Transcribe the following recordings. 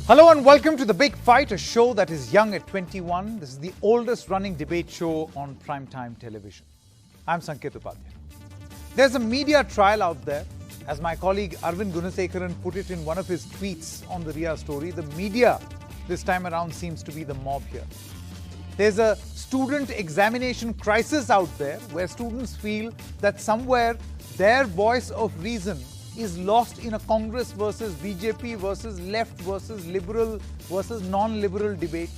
Hello and welcome to The Big Fight, a show that is young at 21. This is the oldest running debate show on primetime television. I'm Sanket Upadhyay. There's a media trial out there. As my colleague Arvind Gunasekaran put it in one of his tweets on the RIA story, the media this time around seems to be the mob here. There's a student examination crisis out there where students feel that somewhere their voice of reason is lost in a Congress versus BJP versus left versus liberal versus non-liberal debate.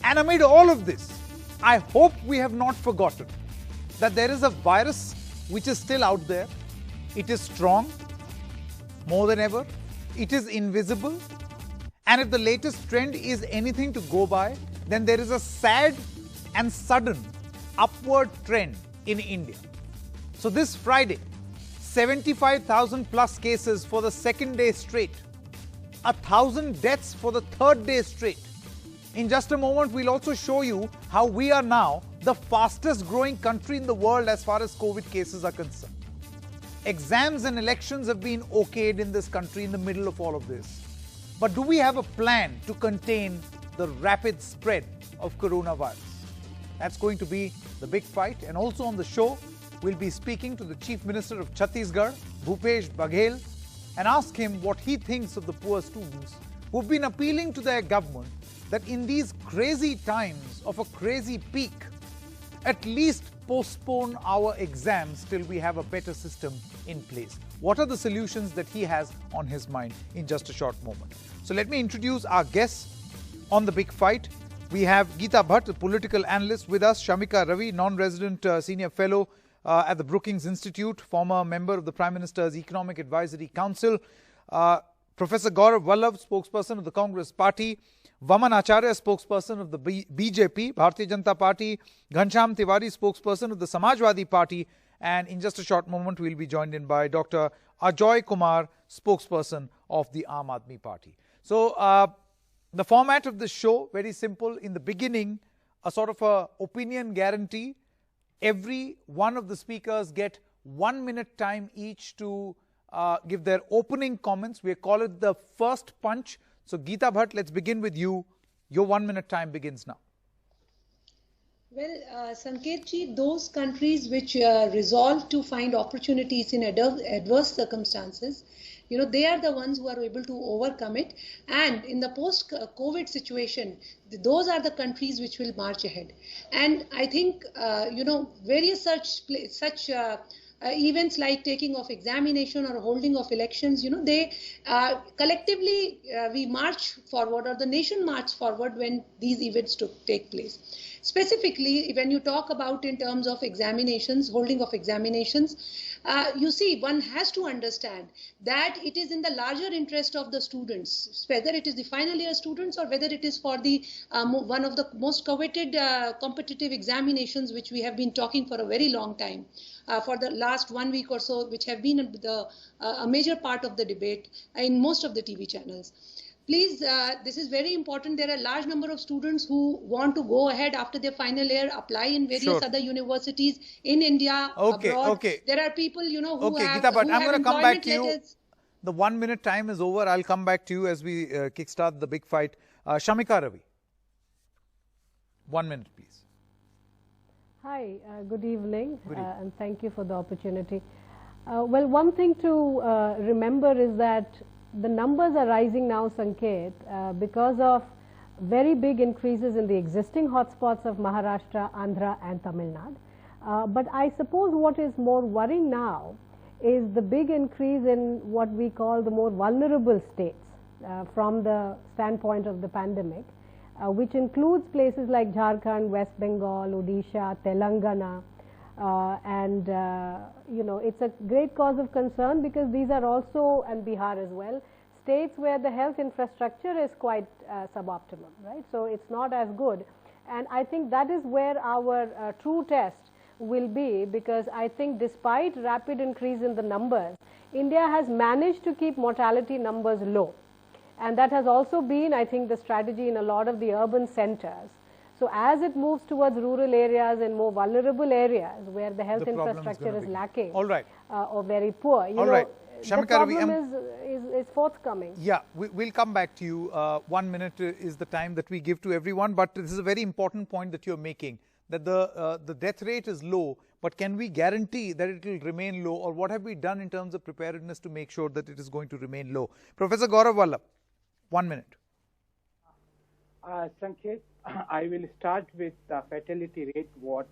And amid all of this, I hope we have not forgotten that there is a virus which is still out there. It is strong, more than ever. It is invisible. And if the latest trend is anything to go by, then there is a sad and sudden upward trend in India. So this Friday, 75,000 plus cases for the second day straight, 1,000 deaths for the third day straight. In just a moment, we'll also show you how we are now the fastest growing country in the world as far as COVID cases are concerned. Exams and elections have been okayed in this country in the middle of all of this. But do we have a plan to contain the rapid spread of coronavirus? That's going to be the big fight. And also on the show, we'll be speaking to the Chief Minister of Chhattisgarh, Bhupesh Baghel, and ask him what he thinks of the poor students who've been appealing to their government that in these crazy times of a crazy peak, at least postpone our exams till we have a better system in place. What are the solutions that he has on his mind in just a short moment? So let me introduce our guests on the big fight. We have Geeta Bhatt, a political analyst with us, Shamika Ravi, non-resident senior fellow at the Brookings Institute, former member of the Prime Minister's Economic Advisory Council, Professor Gaurav Vallabh, spokesperson of the Congress Party, Vaman Acharya, spokesperson of the BJP, Bharatiya Janata Party, Ghanshyam Tiwari, spokesperson of the Samajwadi Party, and in just a short moment we'll be joined in by Dr. Ajoy Kumar, spokesperson of the Aam Aadmi Party. So the format of this show, very simple. In the beginning, a sort of a opinion guarantee. Every one of the speakers get 1 minute time each to give their opening comments. We call it the first punch. So Geeta Bhatt, let's begin with you. Your 1 minute time begins now. Well, Sanket ji, those countries which resolve to find opportunities in adverse circumstances, they are the ones who are able to overcome it. And in the post-COVID situation, those are the countries which will march ahead. And I think, various such events like taking of examination or holding of elections, they collectively we march forward, or the nation march forward when these events take place. Specifically, when you talk about in terms of examinations, holding of examinations, you see, one has to understand that it is in the larger interest of the students, whether it is the final year students or whether it is for the one of the most coveted competitive examinations which we have been talking for a very long time. For the last 1 week or so, which have been a major part of the debate in most of the TV channels. Please, this is very important. There are a large number of students who want to go ahead after their final year, apply in various other universities in India, abroad. There are people, who have Geeta Bhatt, I'm going to come back to you. Letters. The 1 minute time is over. I'll come back to you as we kickstart the big fight. Shamika Ravi, 1 minute, please. Hi, good evening, and thank you for the opportunity. Well, one thing to remember is that the numbers are rising now, Sanket, because of very big increases in the existing hotspots of Maharashtra, Andhra and Tamil Nadu. But I suppose what is more worrying now is the big increase in what we call the more vulnerable states from the standpoint of the pandemic, which includes places like Jharkhand, West Bengal, Odisha, Telangana, and it's a great cause of concern because these are also, and Bihar as well, states where the health infrastructure is quite suboptimal, right? So it's not as good, and I think that is where our true test will be, because I think despite rapid increase in the numbers, India has managed to keep mortality numbers low, and that has also been, I think, the strategy in a lot of the urban centers. So as it moves towards rural areas and more vulnerable areas where the health infrastructure is lacking, or very poor, the problem is forthcoming. Yeah, we'll come back to you. 1 minute is the time that we give to everyone, but this is a very important point that you're making, that the death rate is low, but can we guarantee that it will remain low, or what have we done in terms of preparedness to make sure that it is going to remain low? Professor Gaurav Vallabh, 1 minute. Sanket, I will start with the fatality rate, what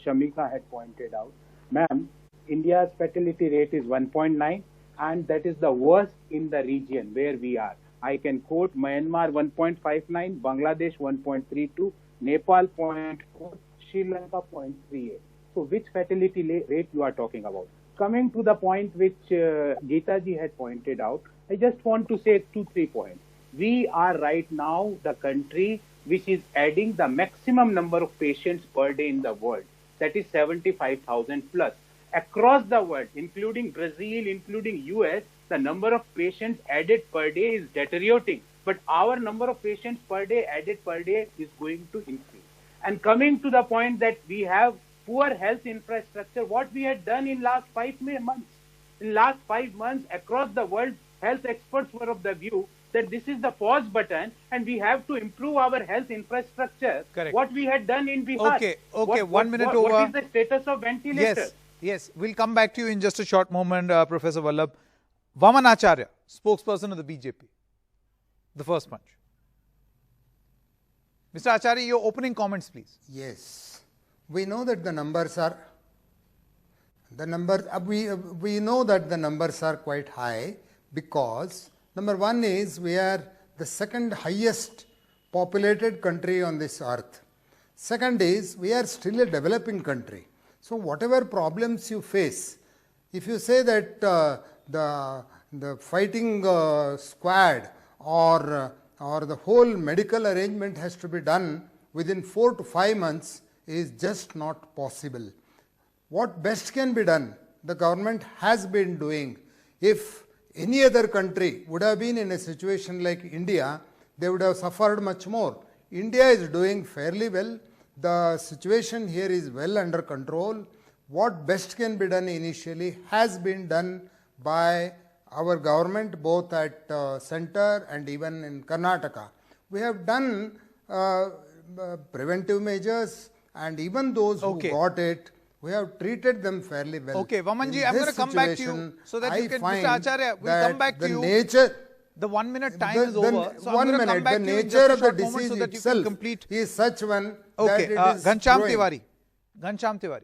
Shamika had pointed out. Ma'am, India's fatality rate is 1.9, and that is the worst in the region where we are. I can quote Myanmar 1.59, Bangladesh 1.32, Nepal 0.4, Sri Lanka 0.38. So which fatality rate you are talking about? Coming to the point which Geeta ji had pointed out, I just want to say 2-3 points. We are right now the country which is adding the maximum number of patients per day in the world. That is 75,000 plus. Across the world, including Brazil, including US, the number of patients added per day is deteriorating. But our number of patients per day added per day is going to increase. And coming to the point that we have poor health infrastructure, what we had done in last 5 months. In last 5 months, across the world, health experts were of the view that this is the pause button and we have to improve our health infrastructure. Correct. What we had done in Bihar. Okay, 1 minute over. What is the status of ventilators? Yes, we'll come back to you in just a short moment, Professor Vallabh. Vaman Acharya, spokesperson of the BJP. The first punch. Mr. Acharya, your opening comments, please. Yes. We know that the numbers are, we know that the numbers are quite high because number one is we are the second highest populated country on this earth. Second is we are still a developing country. So whatever problems you face, if you say that the fighting squad or the whole medical arrangement has to be done within 4 to 5 months is just not possible. What best can be done, the government has been doing. If any other country would have been in a situation like India, they would have suffered much more. India is doing fairly well. The situation here is well under control. What best can be done initially has been done by our government, both at center and even in Karnataka. We have done preventive measures, and even those who got it, we have treated them fairly well. Okay, Vamanji, I'm going to come back to you so that you can, Mr. Acharya, we'll come back to you. The 1 minute time is over. So 1 minute, the nature of the disease itself is such one that it is Ghanshyam Tiwari. Ghanshyam Tiwari.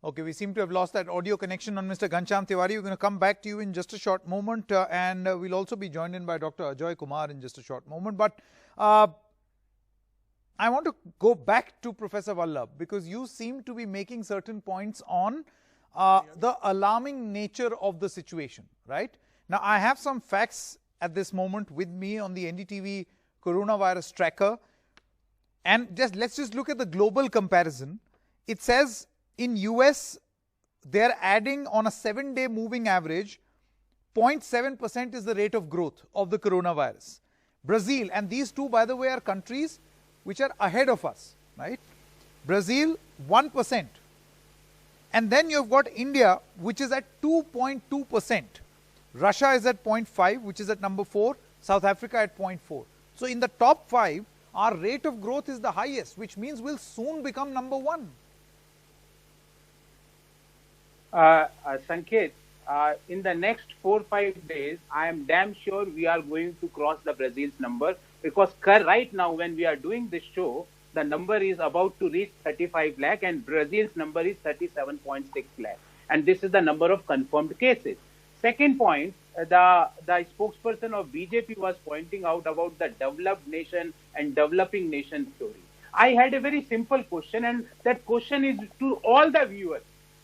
Okay, we seem to have lost that audio connection on Mr. Ghanshyam Tiwari. We're going to come back to you in just a short moment, and we'll also be joined in by Dr. Ajoy Kumar in just a short moment. But I want to go back to Professor Vallabh, because you seem to be making certain points on the alarming nature of the situation, right? Now, I have some facts at this moment with me on the NDTV coronavirus tracker, and let's just look at the global comparison. It says in US, they're adding on a 7-day moving average, 0.7% is the rate of growth of the coronavirus. Brazil, and these two, by the way, are countries which are ahead of us, right? Brazil, 1%. And then you've got India, which is at 2.2%. Russia is at 0.5, which is at number 4. South Africa at 0.4. So in the top 5, our rate of growth is the highest, which means we'll soon become number 1. Sanket, in the next 4-5 days, I am damn sure we are going to cross the Brazil's number, because right now when we are doing this show, the number is about to reach 35 lakh and Brazil's number is 37.6 lakh. And this is the number of confirmed cases. Second point, the spokesperson of BJP was pointing out about the developed nation and developing nation story. I had a very simple question, and that question is to all the viewers.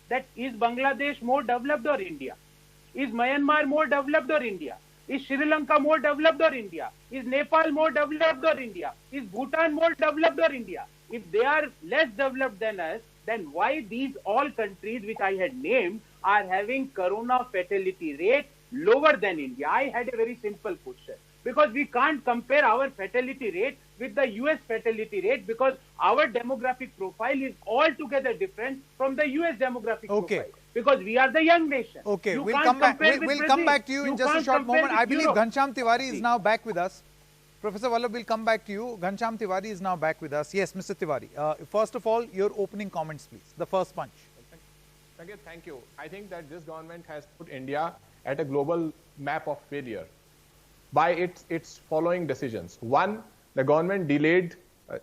That is Bangladesh more developed or India? Is Myanmar more developed or India? Is Sri Lanka more developed or India? Is Nepal more developed or India? Is Bhutan more developed or India? If they are less developed than us, then why these all countries which I had named are having corona fatality rate lower than India? I had a very simple question. Because we can't compare our fatality rate with the US fatality rate because our demographic profile is altogether different from the US demographic profile. Because we are the young nation. Okay, You we'll can't come back. compare with We'll come Brazil. back to you in You just a can't short compare moment. with I believe Europe. Ghanshyam Tiwari is now back with us. Professor Vallabh will come back to you. Ghanshyam Tiwari is now back with us. Yes, Mr. Tiwari. First of all, your opening comments, please. The first punch. Sanket, thank you. I think that this government has put India at a global map of failure by its following decisions. One, the government delayed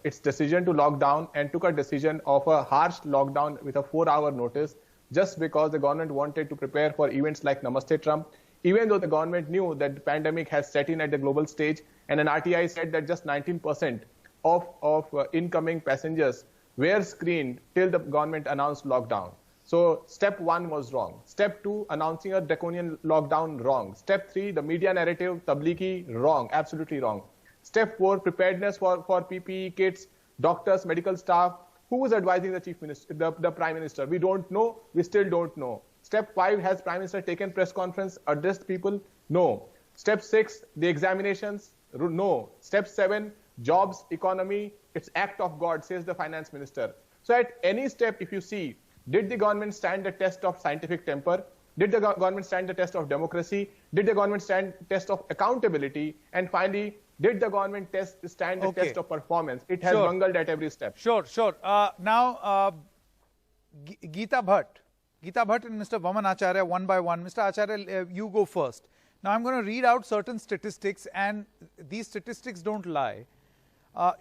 its decision to lock down and took a decision of a harsh lockdown with a 4-hour notice just because the government wanted to prepare for events like Namaste Trump, even though the government knew that the pandemic has set in at the global stage, and an RTI said that just 19% of incoming passengers were screened till the government announced lockdown. So step 1 was wrong. Step 2, announcing a draconian lockdown, wrong. Step 3, the media narrative, tablighi, wrong, absolutely wrong. Step 4, preparedness for PPE kits, doctors, medical staff. Who was advising the chief minister, the prime minister? We don't know. We still don't know. Step 5, has prime minister taken press conference, addressed people? No. Step 6, the examinations? No. Step 7, jobs, economy, it's act of God, says the finance minister. So at any step, if you see, did the government stand the test of scientific temper? Did the government stand the test of democracy? Did the government stand the test of accountability? And finally, did the government stand the test of performance? It has bungled at every step. Sure. Now, Geeta Bhatt and Mr. Vaman Acharya, one by one. Mr. Acharya, you go first. Now, I'm going to read out certain statistics, and these statistics don't lie.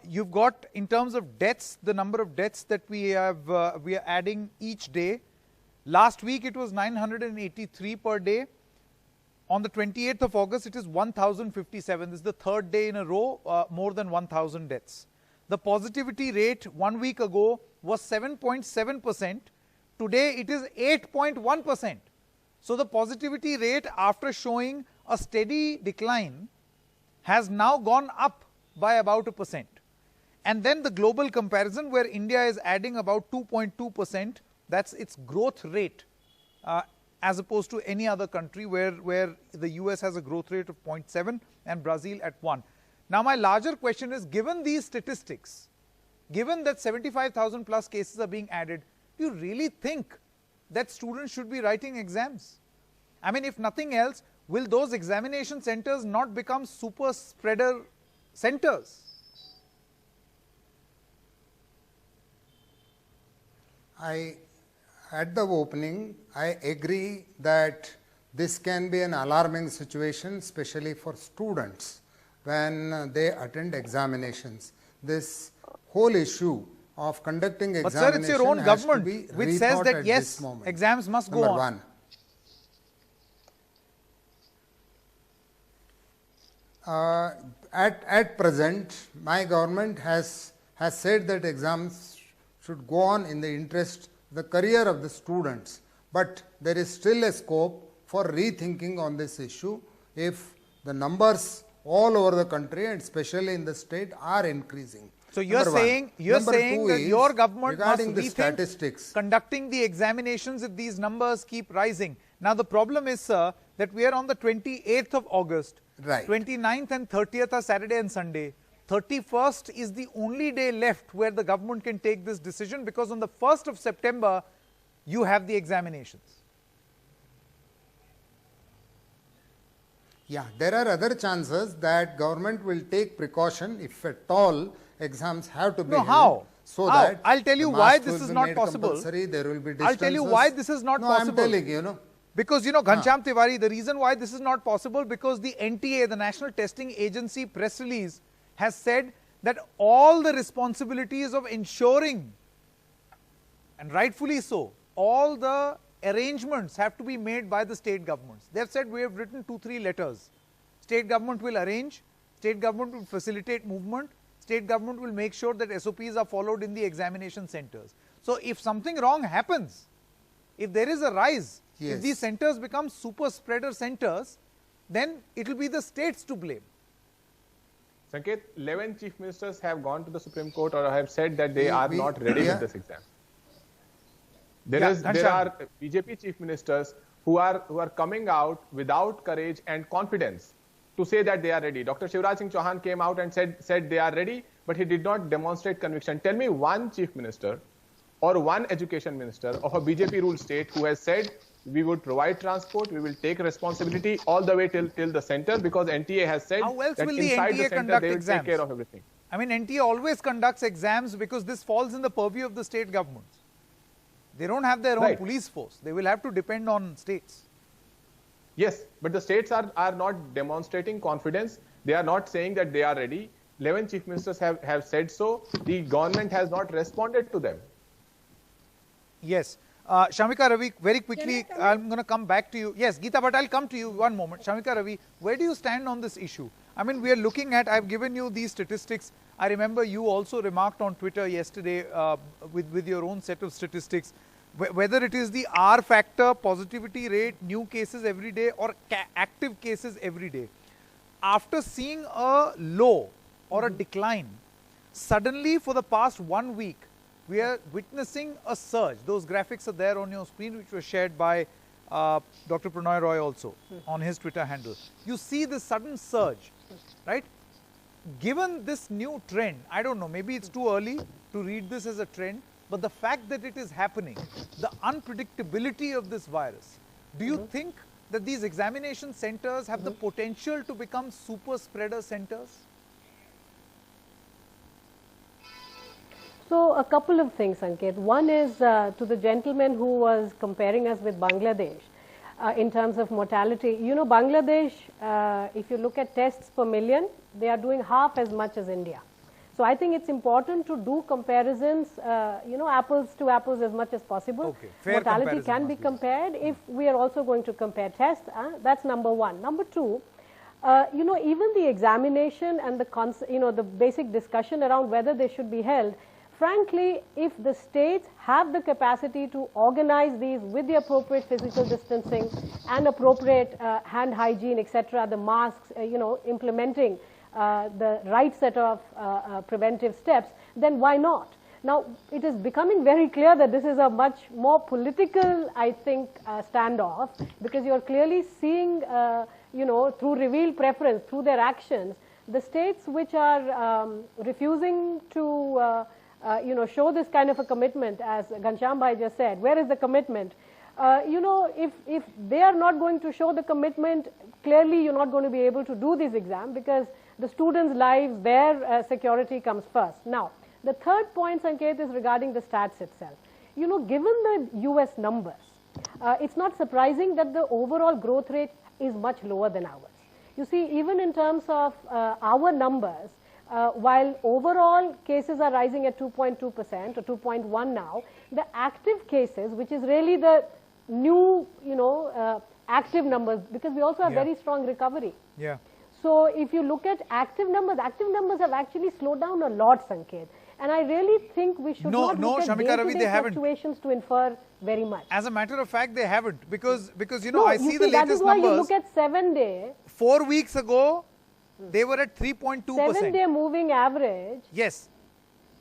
You've got, in terms of deaths, the number of deaths that we are adding each day. Last week, it was 983 per day. On the 28th of August, it is 1,057. This is the third day in a row, more than 1,000 deaths. The positivity rate 1 week ago was 7.7%. Today, it is 8.1%. So the positivity rate, after showing a steady decline, has now gone up by about 1%. And then the global comparison, where India is adding about 2.2%, that's its growth rate, as opposed to any other country where the US has a growth rate of 0.7 and Brazil at 1. Now, my larger question is, given these statistics, given that 75,000 plus cases are being added, do you really think that students should be writing exams? I mean, if nothing else, will those examination centers not become super spreader centers? At the opening, I agree that this can be an alarming situation, especially for students when they attend examinations. This whole issue of conducting examination, but sir, it's your own government which says that yes, exams must go on. Number one. At present, my government has said that exams should go on in the interest of the career of the students, but there is still a scope for rethinking on this issue if the numbers all over the country and especially in the state are increasing. So you're saying that your government must rethink conducting the examinations if these numbers keep rising. Now the problem is, sir, that we are on the 28th of August. Right. 29th and 30th are Saturday and Sunday. 31st is the only day left where the government can take this decision, because on the 1st of September, you have the examinations. Yeah, there are other chances that government will take precaution if at all exams have to be held. How? So that I'll tell you why this is not possible. There will be distances. I'll tell you why this is not possible. I'm telling you, Because, Ghanshyam Tiwari, the reason why this is not possible, because the NTA, the National Testing Agency press release, has said that all the responsibilities of ensuring, and rightfully so, all the arrangements have to be made by the state governments. They have said, we have written 2-3 letters. State government will arrange, state government will facilitate movement, state government will make sure that SOPs are followed in the examination centers. So if something wrong happens, if there is a rise, if these centers become super spreader centers, then it will be the states to blame. Sanket, 11 chief ministers have gone to the Supreme Court or have said that they are not ready with this exam. There are BJP chief ministers who are coming out without courage and confidence to say that they are ready. Dr. Shivraj Singh Chauhan came out and said they are ready, but he did not demonstrate conviction. Tell me one chief minister or one education minister of a BJP ruled state who has said we would provide transport, we will take responsibility all the way till the center, because NTA has said that inside the center they will take care of everything. I mean, NTA always conducts exams because this falls in the purview of the state governments. They don't have their own police force. They will have to depend on states. Yes, but the states are not demonstrating confidence. They are not saying that they are ready. 11 chief ministers have said so. The government has not responded to them. Yes. Shamika Ravi, very quickly, I'm going to come back to you. Yes, Geeta, but I'll come to you one moment. Shamika Ravi, where do you stand on this issue? I mean, we are looking at, I've given you these statistics. I remember you also remarked on Twitter yesterday with your own set of statistics, whether it is the R factor, positivity rate, new cases every day, or active cases every day. After seeing a low or a decline, suddenly for the past 1 week, we are witnessing a surge. Those graphics are there on your screen, which were shared by Dr. Prannoy Roy also on his Twitter handle. You see this sudden surge, right? Given this new trend, I don't know, maybe it's too early to read this as a trend, but the fact that it is happening, the unpredictability of this virus, do you think that these examination centers have the potential to become super spreader centers? So a couple of things, Sanket. One is to the gentleman who was comparing us with Bangladesh in terms of mortality. You know, Bangladesh, if you look at tests per million, they are doing half as much as India. So I think it's important to do comparisons, you know, apples to apples as much as possible. Okay, fair mortality can be compared if we are also going to compare tests. That's number one. Number two, you know, even the examination and the basic discussion around whether they should be held, frankly, if the states have the capacity to organize these with the appropriate physical distancing and appropriate hand hygiene, etc., the masks, you know, implementing the right set of preventive steps, then why not? Now, it is becoming very clear that this is a much more political, I think, standoff, because you are clearly seeing, you know, through revealed preference, through their actions, the states which are refusing to you know, show this kind of a commitment, as Ghanshyam Bhai just said. Where is the commitment? You know, if they are not going to show the commitment, clearly you're not going to be able to do this exam, because the students' lives, their security comes first. Now, the third point, Sanket, is regarding the stats itself. You know, given the US numbers, it's not surprising that the overall growth rate is much lower than ours. You see, even in terms of our numbers, while overall cases are rising at 2.2% or 2.1 now, the active cases, which is really the new, you know, active numbers, because we also have very strong recovery. Yeah. So if you look at active numbers have actually slowed down a lot, Sanket. And I really think we should not look at day-to-day fluctuations to infer very much. As a matter of fact, they haven't, because you know, I see the latest numbers. That is why you look at 7-day. 4 weeks ago, they were at 3.2%. 7-day moving average. Yes.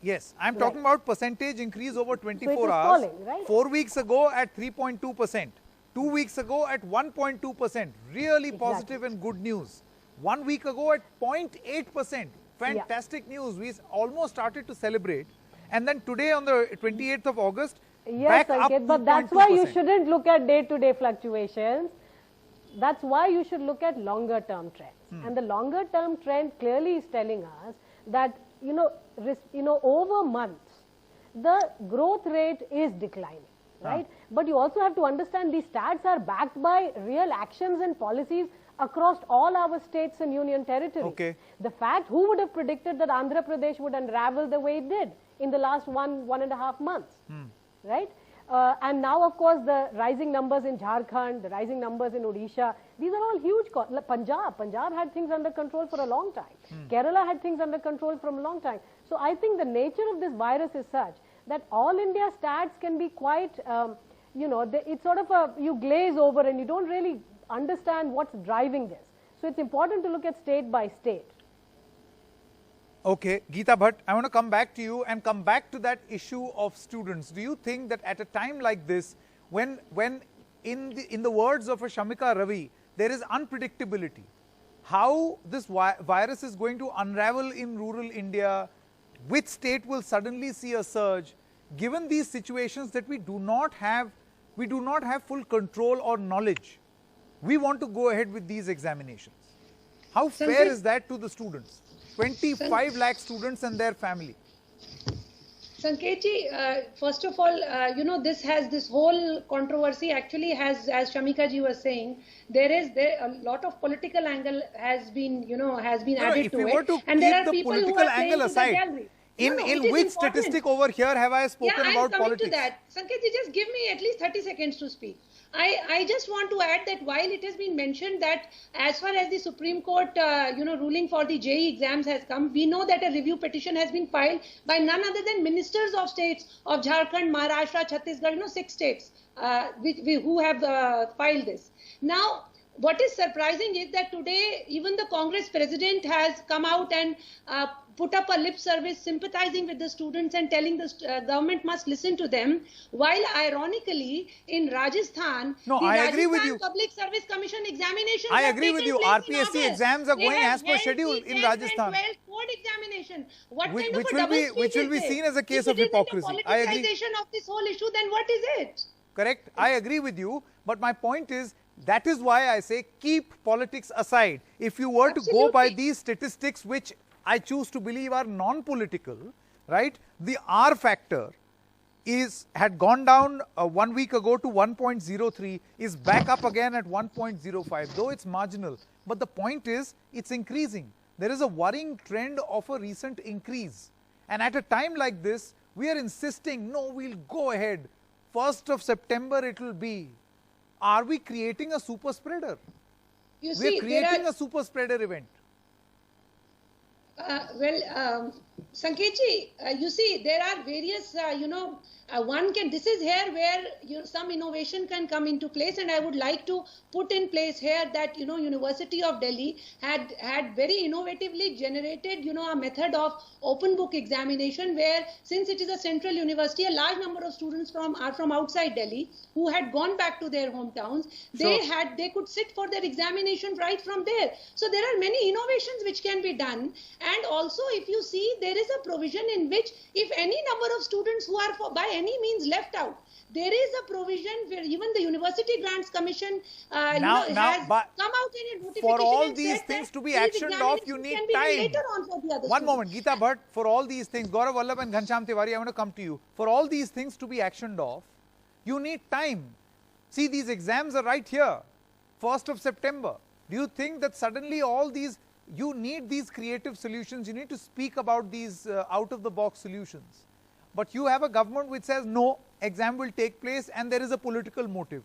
Yes. I'm talking about percentage increase over 24 so hours. Falling, right? 4 weeks ago at 3.2%. 2 weeks ago at 1.2%. Really positive and good news. 1 week ago at 0.8%. Fantastic news. We almost started to celebrate. And then today on the 28th of August, back up 2.2%. But that's why you shouldn't look at day-to-day fluctuations. That's why you should look at longer-term trends. And the longer-term trend clearly is telling us that, you know, over months, the growth rate is declining, right? But you also have to understand these stats are backed by real actions and policies across all our states and union territories. Okay. The fact, who would have predicted that Andhra Pradesh would unravel the way it did in the last 1.5 months, right? And now, of course, the rising numbers in Jharkhand, the rising numbers in Odisha, these are all huge. Punjab had things under control for a long time. Kerala had things under control for a long time. So I think the nature of this virus is such that all India stats can be quite, you know, it's sort of you glaze over and you don't really understand what's driving this. So it's important to look at state by state. Okay, Geeta Bhatt, I want to come back to you and come back to that issue of students. Do you think that at a time like this, when in the words of a Shamika Ravi, there is unpredictability, how this virus is going to unravel in rural India, which state will suddenly see a surge, given these situations that we do not have full control or knowledge. We want to go ahead with these examinations. How fair is that to the students? 25 lakh students and their family. Sanketji, first of all, this whole controversy actually has, as Shamika ji was saying, there a lot of political angle has been, added to it. And there are people who are playing to the gallery. In which statistic over here have I spoken about politics? To that. Sanketji, just give me at least 30 seconds to speak. I just want to add that while it has been mentioned that as far as the Supreme Court, ruling for the JEE exams has come, we know that a review petition has been filed by none other than ministers of states of Jharkhand, Maharashtra, Chhattisgarh, 6 states who have filed this. Now, what is surprising is that today even the Congress president has come out and put up a lip service sympathizing with the students and telling the government must listen to them, while ironically in Rajasthan, Public Service Commission examinations I agree with you. RPSC exams are going as per schedule in Rajasthan. Board examination. Which will be seen as a case of hypocrisy. I agree. If it is of this whole issue, then what is it? Correct. I agree with you. But my point is, that is why I say keep politics aside. If you were to go by these statistics, which I choose to believe are non-political, right? The R factor had gone down 1 week ago to 1.03, is back up again at 1.05, though it's marginal. But the point is, it's increasing. There is a worrying trend of a recent increase. And at a time like this, we are insisting, no, we'll go ahead. 1st of September it will be. Are we creating a super spreader? We're creating a super spreader event. Sanketji, you see, there are various, this is here where some innovation can come into place, and I would like to put in place here that, University of Delhi had very innovatively generated, a method of open book examination where, since it is a central university, a large number of students are from outside Delhi who had gone back to their hometowns. They could sit for their examination right from there. So there are many innovations which can be done. And also, if you see, there is a provision in which if any number of students who are by any means left out, there is a provision where even the University Grants Commission has come out in a notification. For all these things to be actioned off, you need time. One moment, Geeta Bhatt, for all these things, Gaurav Vallabh and Ghanshyam Tiwari, I want to come to you. For all these things to be actioned off, you need time. See, these exams are right here, 1st of September. Do you think that suddenly all these, you need these creative solutions, you need to speak about these out-of-the-box solutions. But you have a government which says, no, exam will take place and there is a political motive.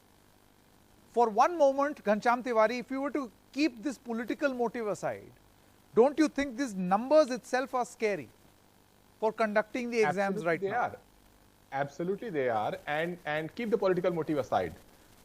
For one moment, Ghanshyam Tiwari, if you were to keep this political motive aside, don't you think these numbers itself are scary for conducting the exams right now? Absolutely they are. And keep the political motive aside.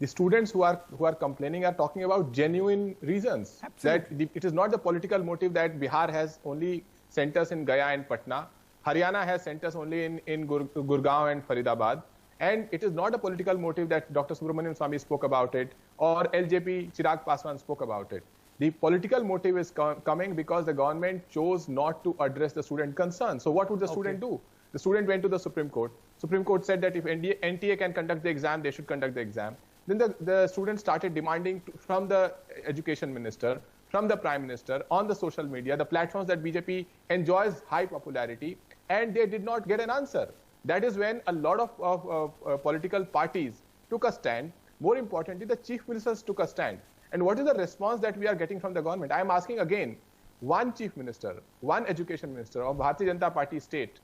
The students who are complaining are talking about genuine reasons. Absolutely. That it is not the political motive that Bihar has only centers in Gaya and Patna. Haryana has centers only in Gurgaon and Faridabad. And it is not a political motive that Dr. Subramanian Swamy spoke about it, or LJP Chirag Paswan spoke about it. The political motive is coming because the government chose not to address the student concerns. So what would the student do? The student went to the Supreme Court. Supreme Court said that if NTA can conduct the exam, they should conduct the exam. Then the students started demanding from the education minister, from the prime minister, on the social media, the platforms that BJP enjoys high popularity, and they did not get an answer. That is when a lot of political parties took a stand. More importantly, the chief ministers took a stand. And what is the response that we are getting from the government? I am asking again, one chief minister, one education minister of Bharatiya Janata Party state,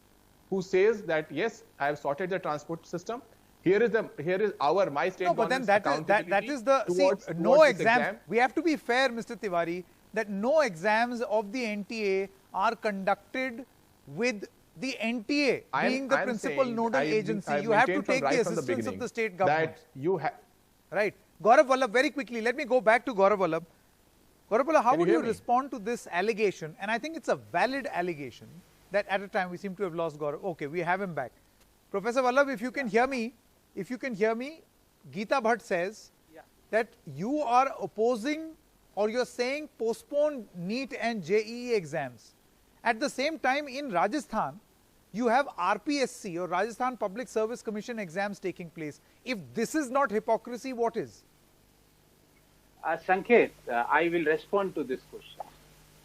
who says that, yes, I have sorted the transport system. Here is my state. No, but then that is the no exam. We have to be fair, Mr. Tiwari, that no exams of the NTA are conducted with the NTA being the principal nodal agency. You have to take the assistance of the state government. Right. Gaurav Vallabh, very quickly, let me go back to Gaurav Vallabh. Gaurav Vallabh, how would you respond to this allegation? And I think it's a valid allegation that at a time we seem to have lost Gaurav. Okay, we have him back. Professor Vallabh, if you can hear me, Geeta Bhatt says that you are opposing or you're saying postpone NEET and JEE exams. At the same time, in Rajasthan, you have RPSC or Rajasthan Public Service Commission exams taking place. If this is not hypocrisy, what is? Sanket, I will respond to this question.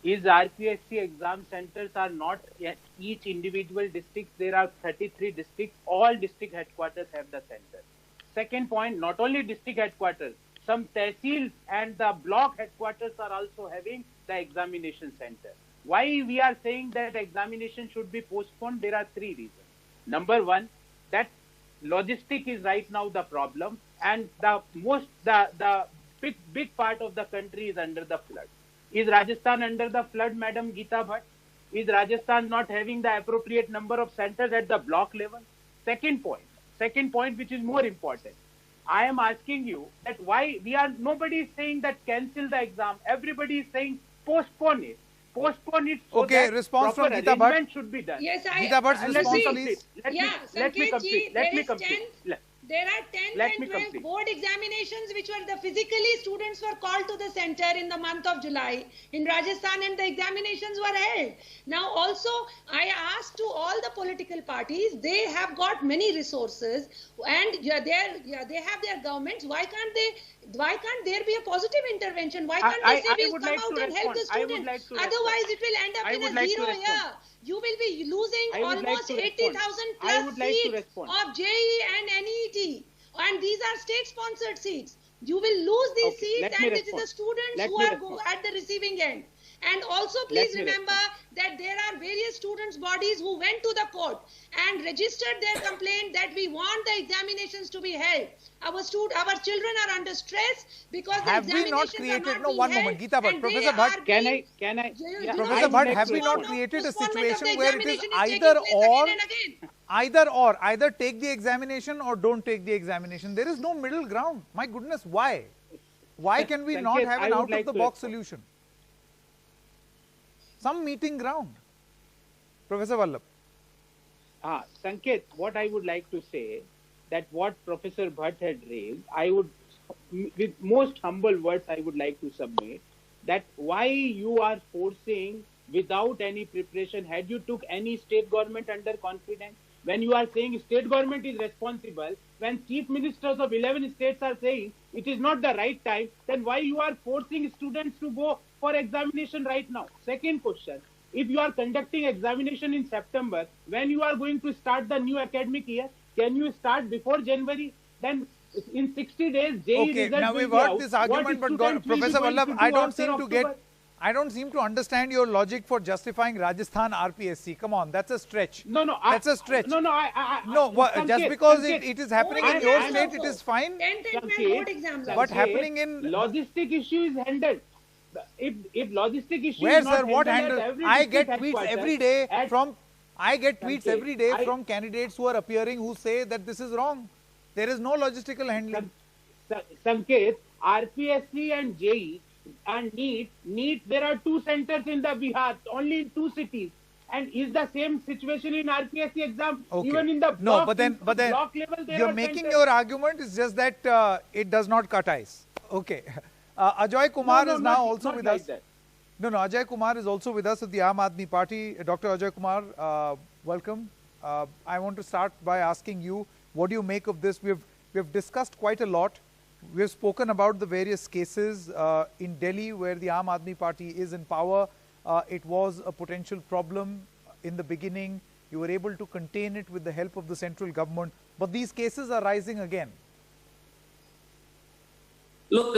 Is RPSC exam centers are not at each individual district. There are 33 districts. All district headquarters have the center. Second point, not only district headquarters, some tehsils and the block headquarters are also having the examination center. Why we are saying that examination should be postponed? There are three reasons. Number one, that logistic is right now the problem, and the big part of the country is under the flood. Is Rajasthan under the flood, Madam Geeta Bhatt? Is Rajasthan not having the appropriate number of centers at the block level? Second point, which is more important. I am asking you that why nobody is saying that cancel the exam. Everybody is saying postpone it. Postpone it so okay, that response from proper Geeta Bhatt arrangement should be done. Yes, Geeta Bhatt's response, please. Let me complete. There are 10th and 12th board examinations which were physically students were called to the center in the month of July in Rajasthan, and the examinations were held. Now also I asked to all the political parties, they have got many resources and they have their governments. Why can't there be a positive intervention? Why can't they say we'll come out and help the students? Otherwise it will end up in a zero year. You will be losing almost 80,000 plus seats of JEE and NEET. And these are state-sponsored seats. You will lose these seats, and it is the students who are at the receiving end. And also please remember that there are various students' bodies who went to the court and registered their complaint that we want the examinations to be held. Our children are under stress because have the examinations we not created, are not no, being one held, moment, Geeta Bhatt, and Professor they Bhatt, are can being- I? Yeah, Professor Bhatt, have we not created a situation where it is either take the examination or don't take the examination? There is no middle ground. My goodness, why? Why can we not have an out-of-the-box solution? Some meeting ground. Professor Vallabh. Sanket, what I would like to say, that what Professor Bhatt had raised, I would, with most humble words, I would like to submit that why you are forcing without any preparation. Had you took any state government under confidence? When you are saying state government is responsible, when chief ministers of 11 states are saying it is not the right time, then why you are forcing students to go for examination right now? Second question, if you are conducting examination in September, when you are going to start the new academic year, can you start before January? Then in 60 days, JEE Okay, results now will we've be heard out. this What argument, but students will be Professor going Vallabh, to I do don't after seem to October? I don't seem to understand your logic for justifying Rajasthan RPSC. Come on, that's a stretch. No, That's a stretch. No, Just Sanket, because Sanket. it is happening in your state, it is fine. 10th and 12th Sanket, board exams are But there. happening in logistic issue is handled. If logistic issue where, is not sir? What handled at handle? every I get district tweets headquarters, every day at- from. I get tweets Sanket, every day I- from candidates who are appearing who say that this is wrong. There is no logistical handling. Sanket, RPSC and JEE and NEET, there are two centers in the Bihar, only in two cities. And is the same situation in RPSC exam? Okay. Even in the No, block, but then block level, there you're are making centers. your argument. It's just that it does not cut ice. Okay. Ajoy Kumar is now also not with like us. that. No, Ajay Kumar is also with us of the Aam Aadmi Party. Dr. Ajay Kumar, welcome. I want to start by asking you, what do you make of this? We've discussed quite a lot. We've spoken about the various cases in Delhi where the Aam Aadmi Party is in power. It was a potential problem in the beginning. You were able to contain it with the help of the central government. But these cases are rising again. Look,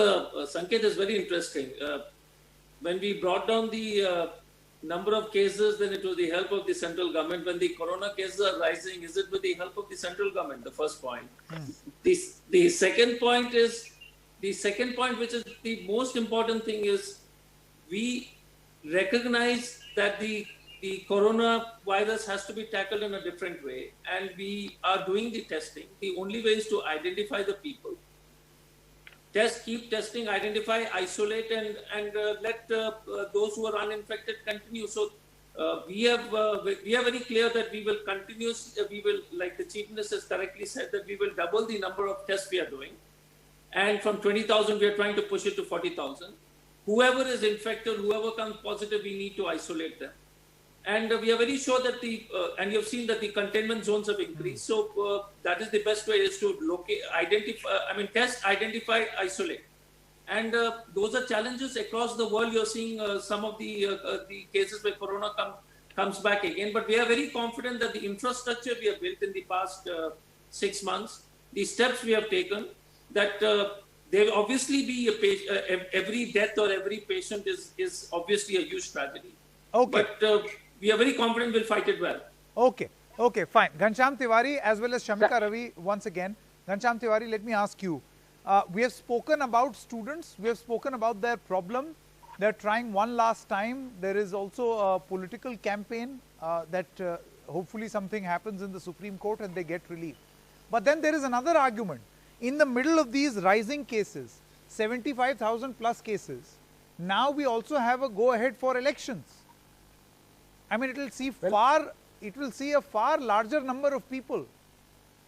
Sanket is very interesting. When we brought down the number of cases, then it was the help of the central government. When the corona cases are rising, is it with the help of the central government? The first point. The second point, which is the most important thing, is we recognize that the coronavirus has to be tackled in a different way, and we are doing the testing. The only way is to identify the people. Test, keep testing, identify, isolate, and let those who are uninfected continue. So we are very clear that we will continue. We will, like the Chief Minister has correctly said, that we will double the number of tests we are doing, and from 20,000 we are trying to push it to 40,000. whoever is infected, whoever comes positive, we need to isolate them. And we are very sure that and you've seen that the containment zones have increased. So that is the best way, is to locate, test, identify, isolate. And those are challenges across the world. You're seeing some of the cases where corona comes back again. But we are very confident that the infrastructure we have built in the past 6 months, the steps we have taken, that there will obviously be every death or every patient is obviously a huge tragedy. Okay. But we are very confident we'll fight it well. Okay, okay, fine. Ghanshyam Tiwari as well as Shamika Ravi once again. Ghanshyam Tiwari, let me ask you. We have spoken about students, we have spoken about their problem. They are trying one last time. There is also a political campaign that hopefully something happens in the Supreme Court and they get relief. But then there is another argument. In the middle of these rising cases, 75,000 plus cases, now we also have a go ahead for elections. I mean, it will see a far larger number of people.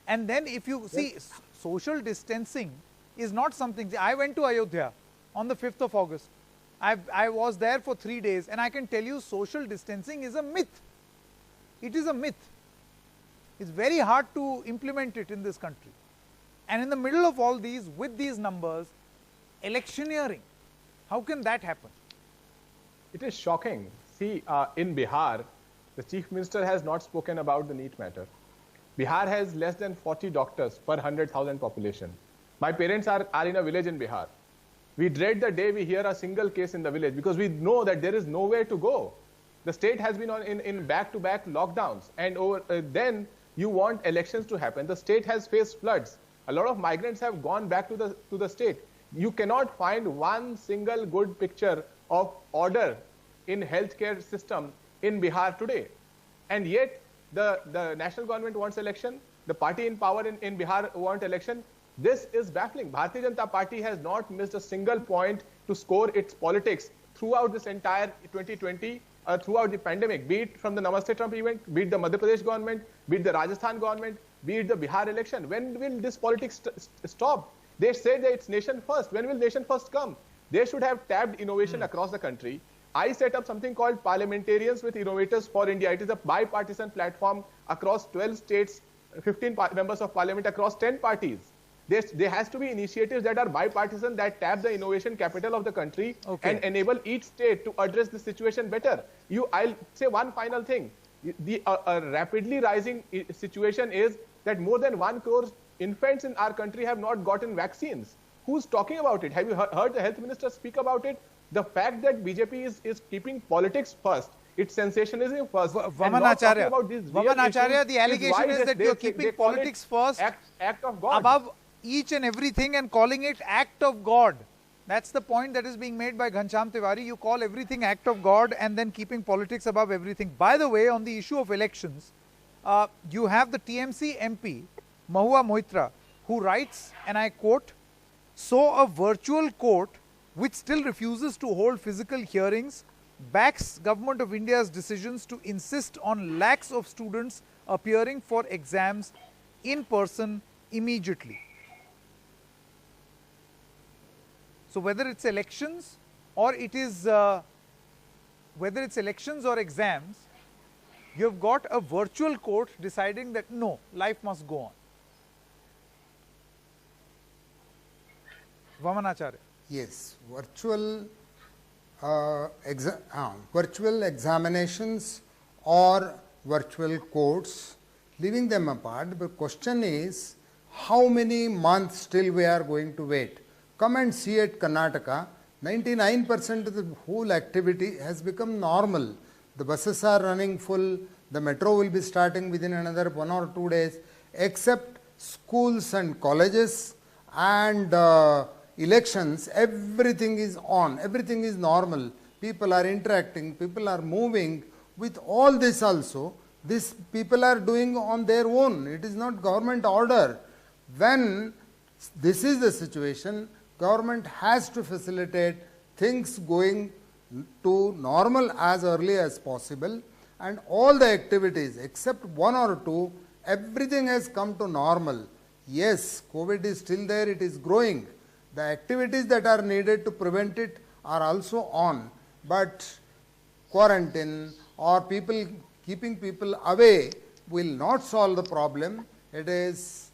And then if you see, social distancing is not something. I went to Ayodhya on the 5th of August. I was there for 3 days, and I can tell you social distancing is a myth. It is a myth. It's very hard to implement it in this country. And in the middle of all these, with these numbers, electioneering, how can that happen? It is shocking. See, in Bihar, the Chief Minister has not spoken about the NEET matter. Bihar has less than 40 doctors per 100,000 population. My parents are in a village in Bihar. We dread the day we hear a single case in the village because we know that there is nowhere to go. The state has been in back-to-back lockdowns, and then you want elections to happen. The state has faced floods. A lot of migrants have gone back to the state. You cannot find one single good picture of order in healthcare system in Bihar today. And yet the national government wants election, the party in power in Bihar wants election. This is baffling. Bharatiya Janata Party has not missed a single point to score its politics throughout this entire 2020, throughout the pandemic, be it from the Namaste Trump event, be it the Madhya Pradesh government, be it the Rajasthan government, be it the Bihar election. When will this politics stop? They say that it's nation first. When will nation first come? They should have tapped innovation across the country. I set up something called Parliamentarians with Innovators for India. It is a bipartisan platform across 12 states, 15 members of parliament across 10 parties. There has to be initiatives that are bipartisan, that tap the innovation capital of the country and enable each state to address the situation better. I'll say one final thing. The rapidly rising situation is that more than 1 crore infants in our country have not gotten vaccines. Who's talking about it? Have you heard the health minister speak about it? The fact that BJP is keeping politics first, it's sensationalism first. Vaman Acharya, the allegation is that you're keeping politics first act of God. above each and everything and calling it act of God. That's the point that is being made by Ghanshyam Tiwari. You call everything act of God and then keeping politics above everything. By the way, on the issue of elections, you have the TMC MP, Mahua Moitra, who writes, and I quote, "So a virtual court which still refuses to hold physical hearings backs Government of India's decisions to insist on lakhs of students appearing for exams in person immediately." So whether it's elections or whether it's elections or exams, you've got a virtual court deciding that no, life must go on. Vaman Acharya. Yes, virtual examinations or virtual courts, leaving them apart, the question is how many months still we are going to wait. Come and see at Karnataka, 99% of the whole activity has become normal. The buses are running full, the metro will be starting within another 1 or 2 days, except schools and colleges and elections, everything is on, everything is normal. People are interacting, people are moving. With all this also, this people are doing on their own. It is not government order. When this is the situation, government has to facilitate things going to normal as early as possible, and all the activities except 1 or 2, everything has come to normal. Yes, COVID is still there, it is growing. The activities that are needed to prevent it are also on, but quarantine or keeping people away will not solve the problem. It is,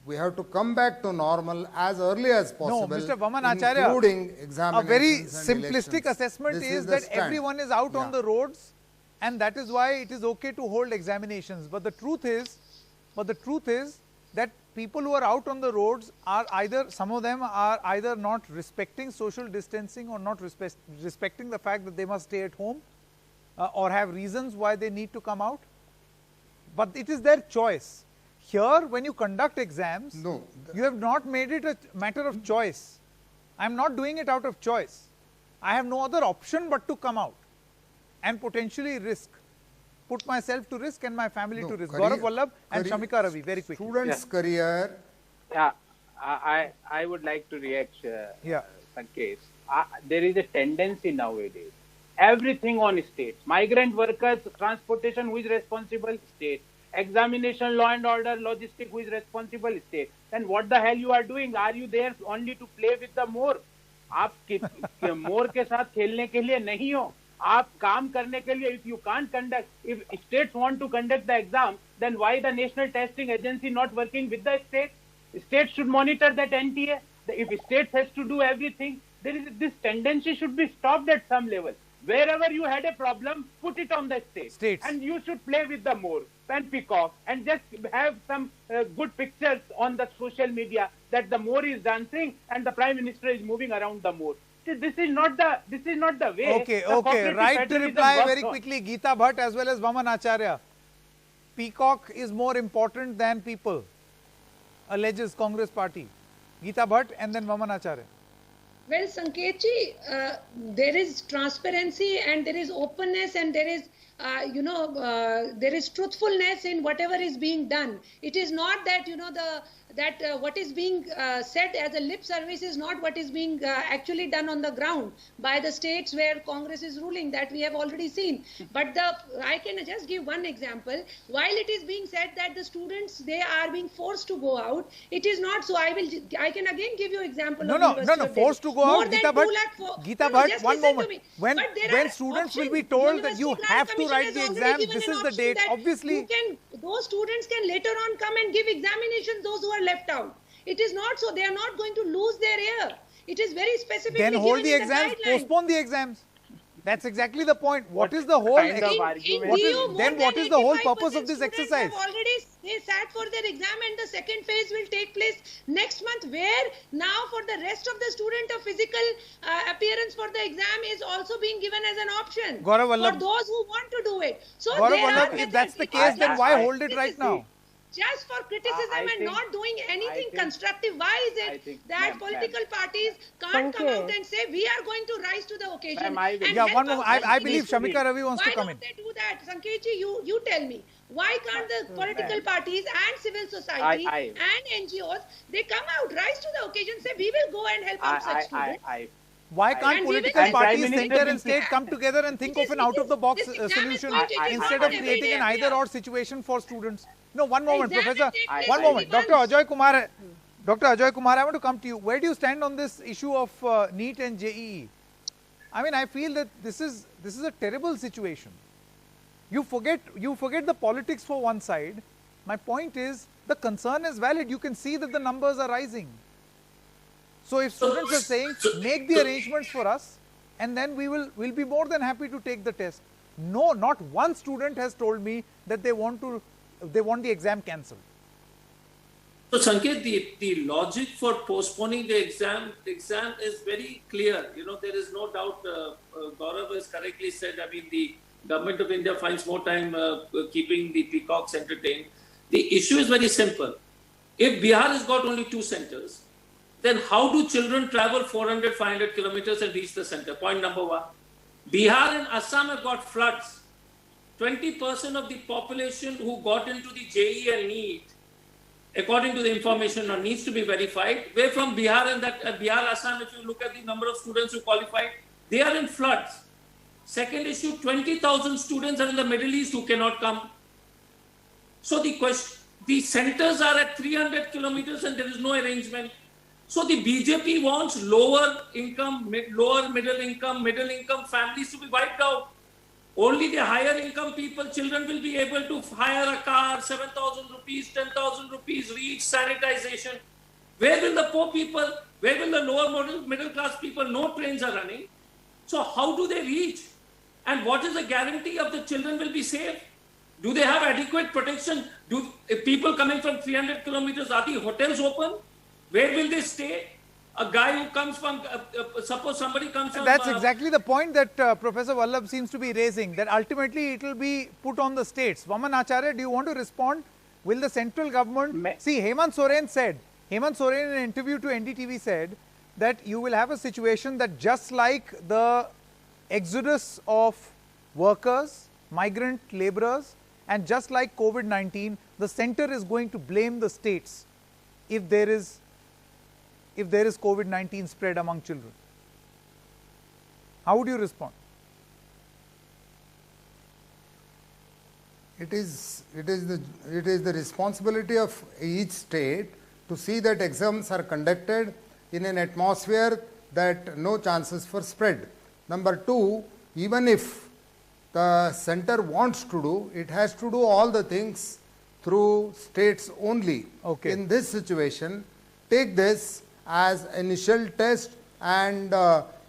we have to come back to normal as early as possible. No, Mr. Vaman Acharya, including examinations. A very and simplistic elections. assessment This is the that stand. everyone is out on the roads, and that is why it is okay to hold examinations. But the truth is that people who are out on the roads are either, some of them are either not respecting social distancing or not respecting the fact that they must stay at home or have reasons why they need to come out. But it is their choice. Here, when you conduct exams, you have not made it a matter of choice. I am not doing it out of choice. I have no other option but to come out and potentially put myself to risk and my family to risk. Gaurav Vallabh and Shamika Ravi, very quickly. Students' career. Yeah, I would like to react, Sanket. There is a tendency nowadays. Everything on states. Migrant workers, transportation, who is responsible? State. Examination, law and order, logistics, who is responsible? State. Then what the hell you are doing? Are you there only to play with the Moor? आप मोर के साथ खेलने के लिए नहीं हो, आप काम करने के लिए. If you can't conduct, if states want to conduct the exam, then why the National Testing Agency not working with the states? States should monitor that NTA. If states has to do everything, there is this tendency should be stopped at some level. Wherever you had a problem, put it on the states. And you should play with the Moor and peacock and just have some good pictures on the social media that the Moor is dancing and the Prime Minister is moving around the Moor. This is not the way. Okay. Right to reply very quickly, Geeta Bhatt as well as Vaman Acharya. Peacock is more important than people, alleges Congress party. Geeta Bhatt and then Vaman Acharya. Well, Sanketji, there is transparency and there is openness and there is, there is truthfulness in whatever is being done. It is not that, what is being said as a lip service is not what is being actually done on the ground by the states where Congress is ruling, that we have already seen. But I can just give one example. While it is being said that the students, they are being forced to go out, it is not so. I can again give you example. No, forced to go out, Geeta Bhatt, one moment. When students will be told that you have to write the exam, this is the date, obviously. Those students can later on come and give examinations, those who are left out. It is not so. They are not going to lose their year. It is very specific. Then hold the exams, postpone the exams. That's exactly the point. What is the whole what is the whole purpose of this exercise? They sat for their exam and the second phase will take place next month, where now for the rest of the student a physical appearance for the exam is also being given as an option for those who want to do it. So if that's the case, then why hold it right now? Just for criticism and not doing anything constructive. Why is it that political parties can't come out and say we are going to rise to the occasion? One moment. I believe Shamika Ravi wants to come in. Why don't they do that? Sanketji, you tell me. Why can't the political parties and civil society and NGOs, they come out, rise to the occasion, say we will go and help out such students? Why can't political parties, center and state come together and think of an out-of-the-box solution instead of creating an either-or situation for students? No, one moment, Professor. One moment. Dr. Ajoy Kumar, I want to come to you. Where do you stand on this issue of NEET and JEE? I mean, I feel that this is a terrible situation. You forget the politics for one side. My point is, the concern is valid. You can see that the numbers are rising. So if students are saying, make the arrangements for us, and then we'll be more than happy to take the test. No, not one student has told me that they want the exam cancelled. So Sanket, the logic for postponing the exam is very clear. There is no doubt. Gaurav has correctly said. I mean, the Government of India finds more time keeping the peacocks entertained. The issue is very simple. If Bihar has got only 2 centers, then how do children travel 400, 500 kilometers and reach the center? Point number 1. Bihar and Assam have got floods. 20% of the population who got into the JEE and NEET, according to the information now, needs to be verified. Where from Bihar and Bihar, Assam, if you look at the number of students who qualified, they are in floods. Second issue, 20,000 students are in the Middle East who cannot come. So the centers are at 300 kilometers and there is no arrangement. So the BJP wants lower income, lower middle income families to be wiped out. Only the higher income people, children will be able to hire a car, 7,000 rupees, 10,000 rupees, reach sanitization. Where will the poor people, where will the lower middle class people, no trains are running. So how do they reach? And what is the guarantee of the children will be safe? Do they have adequate protection? If people coming from 300 kilometers, are the hotels open? Where will they stay? A guy who comes from, suppose somebody comes from... That's exactly the point that Professor Vallabh seems to be raising, that ultimately it will be put on the states. Vaman Acharya, do you want to respond? Will the central government... See, Hemant Soren in an interview to NDTV said that you will have a situation that just like the exodus of workers, migrant laborers, and just like COVID-19, the center is going to blame the states if there is COVID-19 spread among children. How would you respond? It is the responsibility of each state to see that exams are conducted in an atmosphere that no chances for spread. Number two, even if the center wants to do, it has to do all the things through states only. Okay. In this situation, take this as initial test, and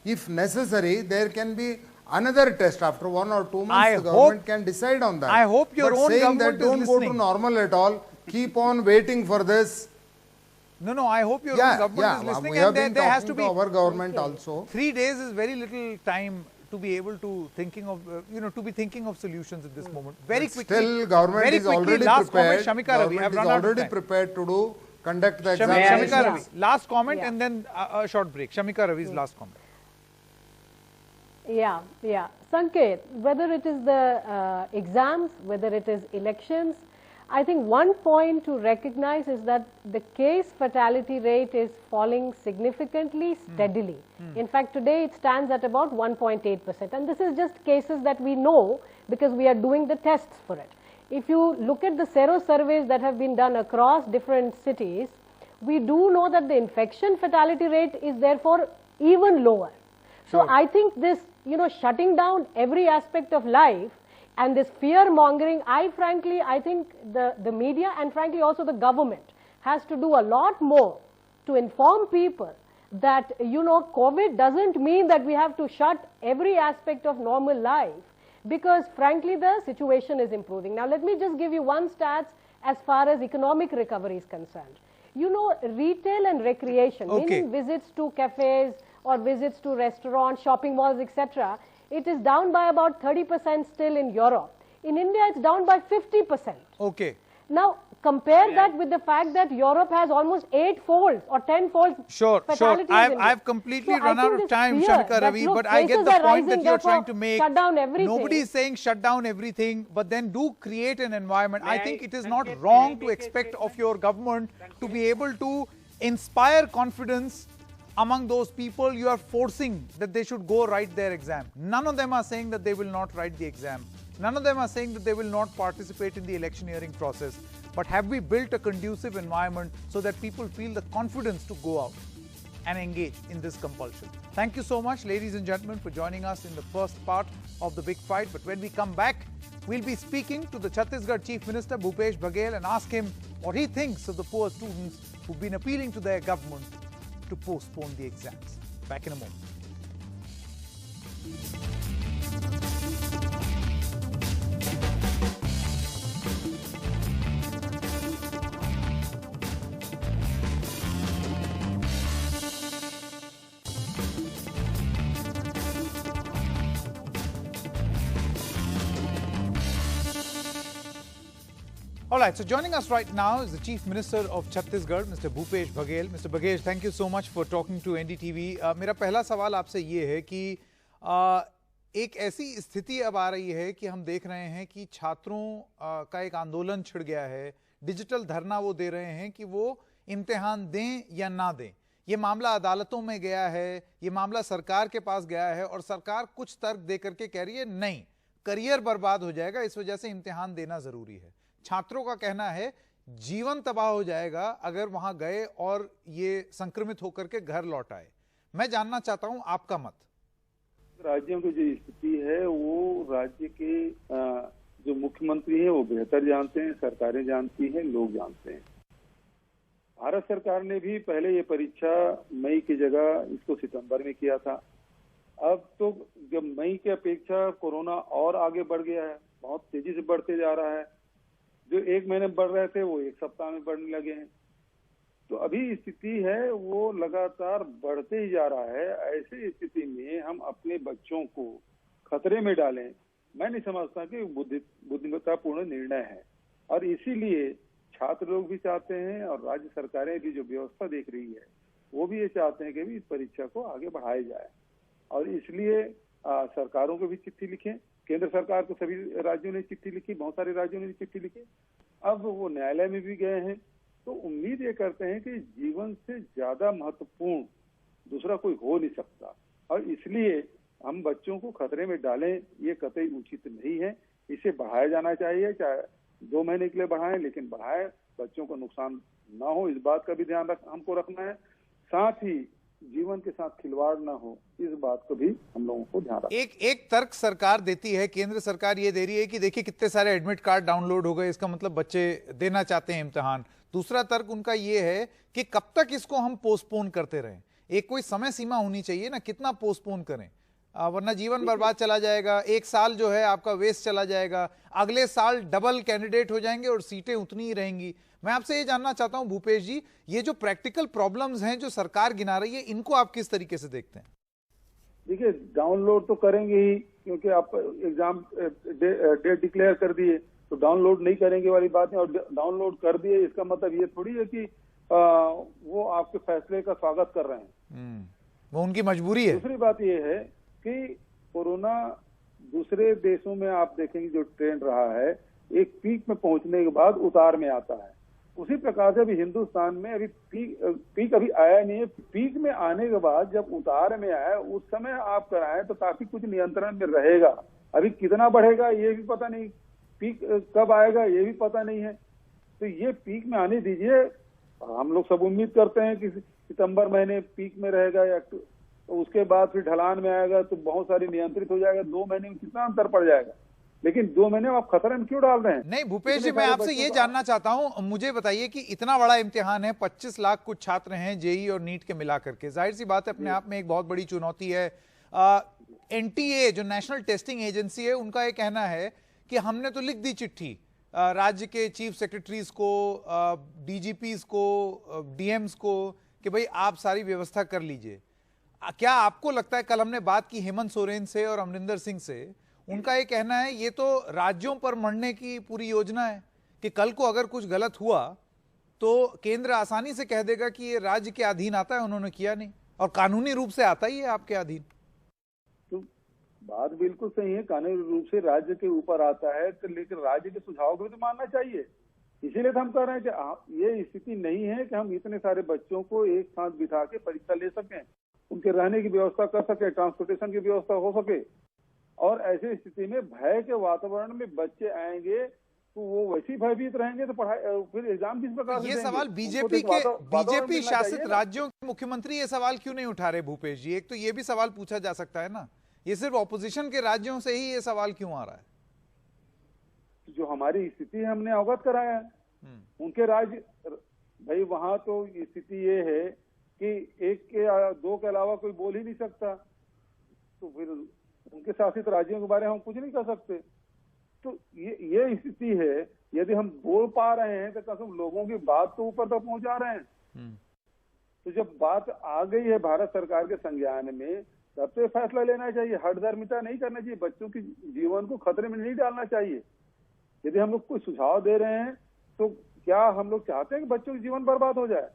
if necessary, there can be another test after 1 or 2 months. The government can decide on that. I hope your own saying government that don't is go to listening. normal at all, keep on waiting for this. No, I hope your own government is listening. We have been there has talking to be our government also. 3 days is very little time to be able to thinking of solutions at this moment. Very quickly. Still, government is already last prepared. comment, Shamika Ravi. Government is already prepared to conduct the Shamika examination. Ravi, last comment and then a short break. Shamika Ravi's last comment. Yeah. Sanket, whether it is the exams, whether it is elections, I think one point to recognize is that the case fatality rate is falling significantly, steadily. In fact, today it stands at about 1.8%. And this is just cases that we know because we are doing the tests for it. If you look at the sero surveys that have been done across different cities, we do know that the infection fatality rate is therefore even lower. So I think this, shutting down every aspect of life and this fear mongering, I think the media and frankly also the government has to do a lot more to inform people that, COVID doesn't mean that we have to shut every aspect of normal life, because frankly the situation is improving. Now let me just give you one stats as far as economic recovery is concerned. Retail and recreation, meaning visits to cafes or visits to restaurants, shopping malls, etc., it is down by about 30% still in Europe. In India, it's down by 50%. Okay. Now, compare that with the fact that Europe has almost 8-fold or 10-fold fatalities. I've completely run out of time, Shamika Ravi, but I get the point that you're trying to make. Shut down everything. Nobody is saying shut down everything, but then do create an environment. I think it is not wrong to expect of your government to be able to inspire confidence among those people you are forcing that they should go write their exam. None of them are saying that they will not write the exam. None of them are saying that they will not participate in the electioneering process. But have we built a conducive environment so that people feel the confidence to go out and engage in this compulsion? Thank you so much, ladies and gentlemen, for joining us in the first part of the big fight. But when we come back, we'll be speaking to the Chhattisgarh Chief Minister, Bhupesh Baghel, and ask him what he thinks of the poor students who've been appealing to their government to postpone the exams. Back in a moment. All right, so joining us right now is the Chief Minister of Chhattisgarh, Mr. Bhupesh Baghel. Mr. Baghel, thank you so much for talking to NDTV. मेरा पहला सवाल आपसे ये है कि एक ऐसी स्थिति अब आ रही है कि हम देख रहे हैं कि छात्रों का एक आंदोलन छिड़ गया है, डिजिटल धरना वो दे रहे हैं कि वो इम्तिहान दें या ना दें। ये मामला अदालतों में गया है, ये मामला सरकार के पास गया है और सरकार कुछ तर्क दे करके कह रही है नहीं, करियर बर्बाद हो जाएगा, इस वजह से इम्तिहान देना जरूरी है। छात्रों का कहना है जीवन तबाह हो जाएगा अगर वहां गए और ये संक्रमित होकर के घर लौट आए। मैं जानना चाहता हूं आपका मत। राज्यों की जो स्थिति है वो राज्य के जो मुख्यमंत्री है वो बेहतर जानते हैं, सरकारें जानती हैं, लोग जानते हैं। भारत सरकार ने भी पहले ये परीक्षा मई की जगह इसको सितंबर में किया था। अब तो जब मई की अपेक्षा कोरोना और आगे बढ़ गया है, बहुत तेजी से बढ़ते जा रहा है। जो 1 महीने बढ़ रहे थे वो 1 सप्ताह में बढ़ने लगे हैं। तो अभी स्थिति है वो लगातार बढ़ते ही जा रहा है। ऐसी स्थिति में हम अपने बच्चों को खतरे में डालें, मैं नहीं समझता कि बुद्धिमत्तापूर्ण निर्णय है। और इसीलिए छात्र लोग भी चाहते हैं और राज्य सरकारें भी जो व्यवस्था देख रही है वो भी ये चाहते हैं कि भी इस परीक्षा को आगे बढ़ाया जाए। और इसलिए सरकारों को भी चिट्ठी लिखें। केंद्र सरकार को सभी राज्यों ने चिट्ठी लिखी, बहुत सारे राज्यों ने भी चिट्ठी लिखी। अब वो न्यायालय में भी गए हैं। तो उम्मीद ये करते हैं कि जीवन से ज्यादा महत्वपूर्ण दूसरा कोई हो नहीं सकता और इसलिए हम बच्चों को खतरे में डालें ये कतई उचित नहीं है। इसे बढ़ाया जाना चाहिए, चाहे 2 महीने के लिए बढ़ाएं, लेकिन बढ़ाएं, बच्चों को नुकसान ना हो इस बात का भी ध्यान हमको रखना है। साथ ही जीवन के साथ खिलवाड़ ना हो इस बात को भी हम लोगों को ध्यान रखना। एक तर्क सरकार देती है, केंद्र सरकार ये दे रही है कि देखिए कितने सारे एडमिट कार्ड डाउनलोड हो गए, इसका मतलब बच्चे देना चाहते हैं इम्तिहान। दूसरा तर्क उनका ये है कि कब तक इसको हम पोस्टपोन करते रहें, एक कोई समय सीमा होनी चाहिए ना, कितना पोस्टपोन करें, वरना जीवन बर्बाद चला जाएगा। 1 साल जो है आपका वेस्ट चला जाएगा, अगले साल डबल कैंडिडेट हो जाएंगे और सीटें उतनी ही रहेंगी। मैं आपसे ये जानना चाहता हूं भूपेश जी, ये जो प्रैक्टिकल प्रॉब्लम्स हैं जो सरकार गिना रही है, इनको आप किस तरीके से देखते हैं? देखिए, डाउनलोड तो करेंगे ही, क्योंकि आप एग्जाम डेट डिक्लेयर कर दिए तो डाउनलोड नहीं करेंगे वाली बात है। और डाउनलोड कर दिए इसका मतलब ये थोड़ी है कि वो आपके फैसले का स्वागत कर रहे हैं। वो उनकी मजबूरी है। दूसरी बात ये है कि कोरोना दूसरे देशों में आप देखेंगे जो ट्रेंड रहा है, एक पीक में पहुंचने के बाद उतार में आता है। उसी प्रकार से अभी हिंदुस्तान में अभी पीक अभी आया नहीं है। पीक में आने के बाद जब उतार में आए उस समय आप कराएं तो काफी कुछ नियंत्रण में रहेगा। अभी कितना बढ़ेगा ये भी पता नहीं, पीक कब आएगा ये भी पता नहीं है। तो ये पीक में आने दीजिए। हम लोग सब उम्मीद करते हैं कि सितंबर महीने पीक में रहेगा या तो उसके बाद फिर ढलान में आएगा तो बहुत सारी नियंत्रित हो जाएगा। 2 महीने में कितना अंतर पड़ जाएगा, लेकिन 2 महीने में आप खतरे में क्यों डाल रहे हैं? नहीं भूपेश जी, मैं आपसे ये जानना चाहता हूं, मुझे बताइए कि इतना बड़ा इम्तिहान है, 25 लाख कुछ छात्र हैं जेई और नीट के मिला करके, जाहिर सी बात है अपने आप में एक बहुत बड़ी चुनौती है। एनटीए जो नेशनल टेस्टिंग एजेंसी है, उनका ये कहना है कि हमने तो लिख दी चिट्ठी राज्य के चीफ सेक्रेटरीज को, डीजीपीज को, डीएम्स को कि भाई आप सारी व्यवस्था कर लीजिए। क्या आपको लगता है, कल हमने बात की हेमंत सोरेन से और अमरिंदर सिंह से, उनका ये कहना है ये तो राज्यों पर मरने की पूरी योजना है कि कल को अगर कुछ गलत हुआ तो केंद्र आसानी से कह देगा कि ये राज्य के अधीन आता है, उन्होंने किया नहीं, और कानूनी रूप से आता ही है आपके अधीन। तो बात बिल्कुल सही है, कानूनी रूप से राज्य के ऊपर आता है, तो लेकिन राज्य के सुझाव को भी तो मानना चाहिए। इसीलिए तो हम कह रहे हैं कि ये स्थिति नहीं है कि हम इतने सारे बच्चों को एक साथ बिठा के परीक्षा ले सकें, उनके रहने की व्यवस्था कर सके, ट्रांसपोर्टेशन की व्यवस्था हो सके। और ऐसी स्थिति में भय के वातावरण में बच्चे आएंगे तो वो वैसे ही भयभीत रहेंगे तो पढ़ाई फिर एग्जाम किस प्रकार से ये सवाल बीजेपी शासित राज्यों के मुख्यमंत्री ये सवाल क्यों नहीं उठा रहे भूपेश जी? एक तो ये भी सवाल पूछा जा सकता है ना, ये सिर्फ ऑपोजिशन के राज्यों से ही ये सवाल क्यों आ रहा है? जो हमारी स्थिति है हमने अवगत कराया है। उनके राज्य भाई वहां तो स्थिति ये है कि 1 के 2 के अलावा कोई बोल ही नहीं सकता, तो फिर उनके शासित राज्यों के बारे में हम कुछ नहीं कर सकते। तो ये स्थिति है। यदि हम बोल पा रहे हैं तो कसम लोगों की बात तो ऊपर तक पहुंचा रहे हैं। तो जब बात आ गई है भारत सरकार के संज्ञान में, तब तो फैसला लेना चाहिए। हठधर्मिता नहीं करना चाहिए, बच्चों के जीवन को खतरे में नहीं डालना चाहिए। यदि हम लोग कोई सुझाव दे रहे हैं तो क्या हम लोग चाहते हैं कि बच्चों का जीवन बर्बाद हो जाए?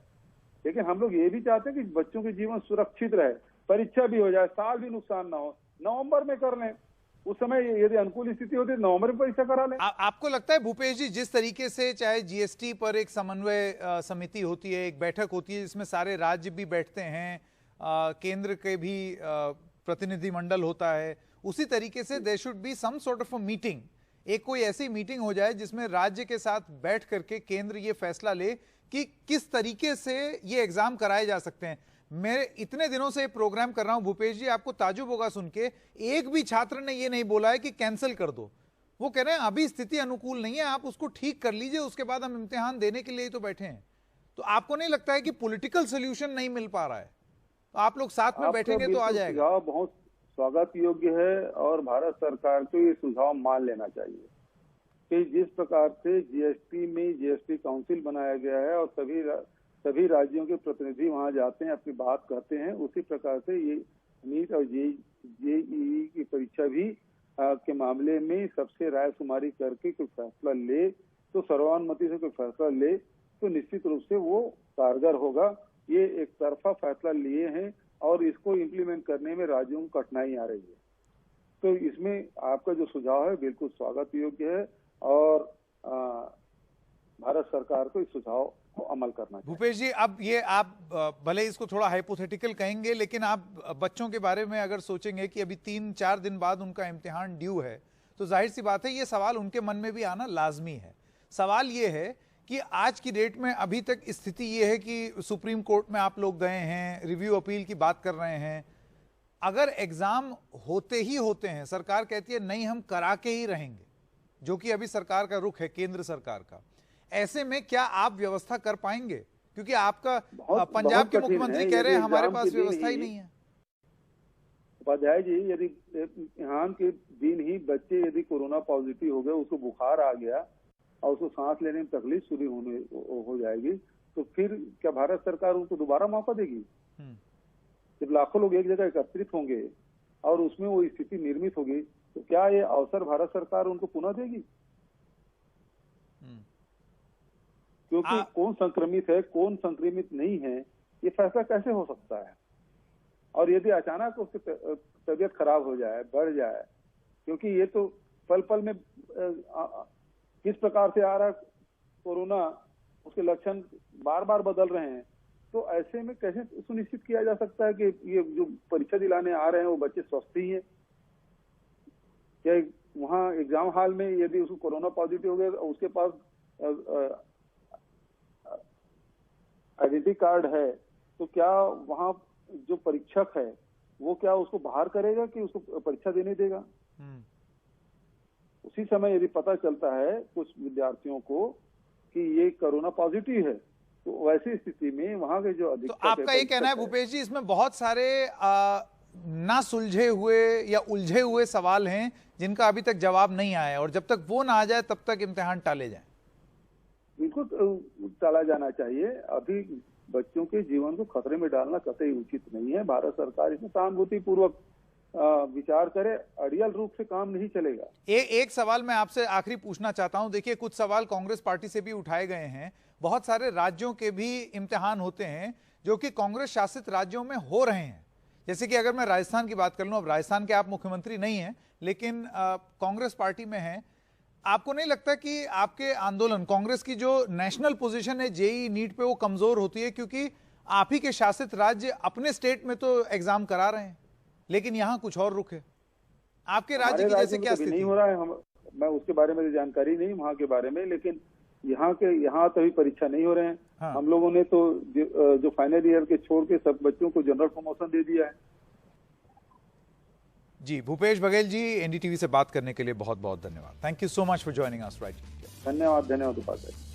लेकिन हम लोग ये भी चाहते हैं कि बच्चों के जीवन सुरक्षित रहे, परीक्षा भी हो जाए, साल भी नुकसान ना हो। नवंबर में कर लें, उस समय यदि अनुकूल स्थिति होती है नवंबर में परीक्षा करा लें। आपको लगता है भूपेश जी, जिस तरीके से चाहे जीएसटी पर एक समन्वय समिति होती है, एक बैठक होती है जिसमें सारे राज्य भी बैठते हैं, केंद्र के भी प्रतिनिधिमंडल होता है, उसी तरीके से there should be some sort of a meeting एक कोई ऐसी मीटिंग हो जाए जिसमें राज्य के साथ बैठ करके केंद्र ये फैसला ले कि किस तरीके से ये एग्जाम कराए जा सकते हैं। मैं इतने दिनों से प्रोग्राम कर रहा हूं भूपेश जी, आपको ताजुब होगा सुन के, एक भी छात्र ने ये नहीं बोला है कि कैंसिल कर दो। वो कह रहे हैं अभी स्थिति अनुकूल नहीं है, आप उसको ठीक कर लीजिए, उसके बाद हम इम्तिहान देने के लिए तो बैठे हैं। तो आपको नहीं लगता है कि पॉलिटिकल सोल्यूशन नहीं मिल पा रहा है? तो आप लोग साथ में बैठेंगे तो आ जाएगा। सुझाव बहुत स्वागत योग्य है और भारत सरकार को ये सुझाव मान लेना चाहिए कि जिस प्रकार से जीएसटी में जीएसटी काउंसिल बनाया गया है और सभी राज्यों के प्रतिनिधि वहां जाते हैं, अपनी बात कहते हैं, उसी प्रकार से ये नीट और जेईई की परीक्षा भी के मामले में सबसे राय शुमारी करके कोई फैसला ले, तो सर्वानुमति से कोई फैसला ले तो निश्चित रूप से वो कारगर होगा। ये एक तरफा फैसला लिए हैं और इसको इम्प्लीमेंट करने में राज्यों को कठिनाई आ रही है। तो इसमें आपका जो सुझाव है बिल्कुल स्वागत योग्य है और भारत सरकार को इस सुझाव को अमल करना चाहिए। भूपेश जी, अब ये आप भले इसको थोड़ा हाइपोथेटिकल कहेंगे, लेकिन आप बच्चों के बारे में अगर सोचेंगे कि अभी 3-4 दिन बाद उनका इम्तिहान ड्यू है, तो जाहिर सी बात है ये सवाल उनके मन में भी आना लाजमी है। सवाल ये है कि आज की डेट में अभी तक स्थिति ये है कि सुप्रीम कोर्ट में आप लोग गए हैं, रिव्यू अपील की बात कर रहे हैं, अगर एग्जाम होते ही होते हैं, सरकार कहती है नहीं हम करा के ही रहेंगे, जो कि अभी सरकार का रुख है, केंद्र सरकार का, ऐसे में क्या आप व्यवस्था कर पाएंगे? क्योंकि आपका पंजाब के मुख्यमंत्री कह रहे हैं हमारे पास व्यवस्था ही नहीं है। उपाध्याय जी, यदि इम्तिहान के दिन ही बच्चे यदि कोरोना पॉजिटिव हो गए, उसको बुखार आ गया और उसको सांस लेने में तकलीफ शुरू हो जाएगी, तो फिर क्या भारत सरकार उनको दोबारा मौका देगी? जब लाखों लोग एक जगह एकत्रित होंगे और उसमें वो स्थिति निर्मित होगी, तो क्या ये अवसर भारत सरकार उनको पुनः देगी? क्योंकि कौन संक्रमित है, कौन संक्रमित नहीं है, ये फैसला कैसे हो सकता है? और यदि अचानक उसकी तबीयत खराब हो जाए, बढ़ जाए, क्योंकि ये तो पल पल में किस प्रकार से आ रहा है कोरोना, उसके लक्षण बार बार बदल रहे हैं, तो ऐसे में कैसे सुनिश्चित किया जा सकता है कि ये जो परीक्षा दिलाने आ रहे हैं वो बच्चे स्वस्थ ही हैं? क्या वहाँ एग्जाम हॉल में यदि उसको कोरोना पॉजिटिव हो गया, उसके पास आइडेंटिटी कार्ड है, तो क्या वहाँ जो परीक्षक है वो क्या उसको बाहर करेगा कि उसको परीक्षा देने देगा? उसी समय यदि पता चलता है कुछ विद्यार्थियों को कि ये कोरोना पॉजिटिव है, तो वैसी स्थिति में वहां के जो अधिकारी, तो आपका ये कहना है भूपेश जी, इसमें बहुत सारे ना सुलझे हुए या उलझे हुए सवाल हैं जिनका अभी तक जवाब नहीं आया, और जब तक वो ना आ जाए तब तक इम्तिहान टाले जाए? बिल्कुल टाला जाना चाहिए। अभी बच्चों के जीवन को खतरे में डालना कतई उचित नहीं है। भारत सरकार इसमें सहानुभूति पूर्वक विचार करे, अड़ियल रूप से काम नहीं चलेगा। एक सवाल मैं आपसे आखिरी पूछना चाहता हूं। देखिए, कुछ सवाल कांग्रेस पार्टी से भी उठाए गए हैं। बहुत सारे राज्यों के भी इम्तिहान होते हैं जो कि कांग्रेस शासित राज्यों में हो रहे हैं। जैसे कि अगर मैं राजस्थान की बात कर लूं, अब राजस्थान के आप मुख्यमंत्री नहीं हैं, लेकिन कांग्रेस पार्टी में हैं। आपको नहीं लगता कि आपके आंदोलन, कांग्रेस की जो नेशनल पोजीशन है जेईई नीट पे, वो कमजोर होती है? क्योंकि आप ही के शासित राज्य अपने स्टेट में तो एग्जाम करा रहे हैं, लेकिन यहाँ कुछ और रुख है। आपके राज्य की जैसे क्या स्थिति नहीं हो रहा है? मैं उसके बारे में जानकारी नहीं वहाँ के बारे में, लेकिन यहाँ तो अभी परीक्षा नहीं हो रहे हैं। हाँ। हम लोगों ने तो जो फाइनल ईयर के छोड़ के सब बच्चों को जनरल प्रमोशन दे दिया है। जी, भूपेश बघेल जी, एनडीटीवी से बात करने के लिए बहुत बहुत धन्यवाद। Thank you so much for joining us right. धन्यवाद उपाध्याय।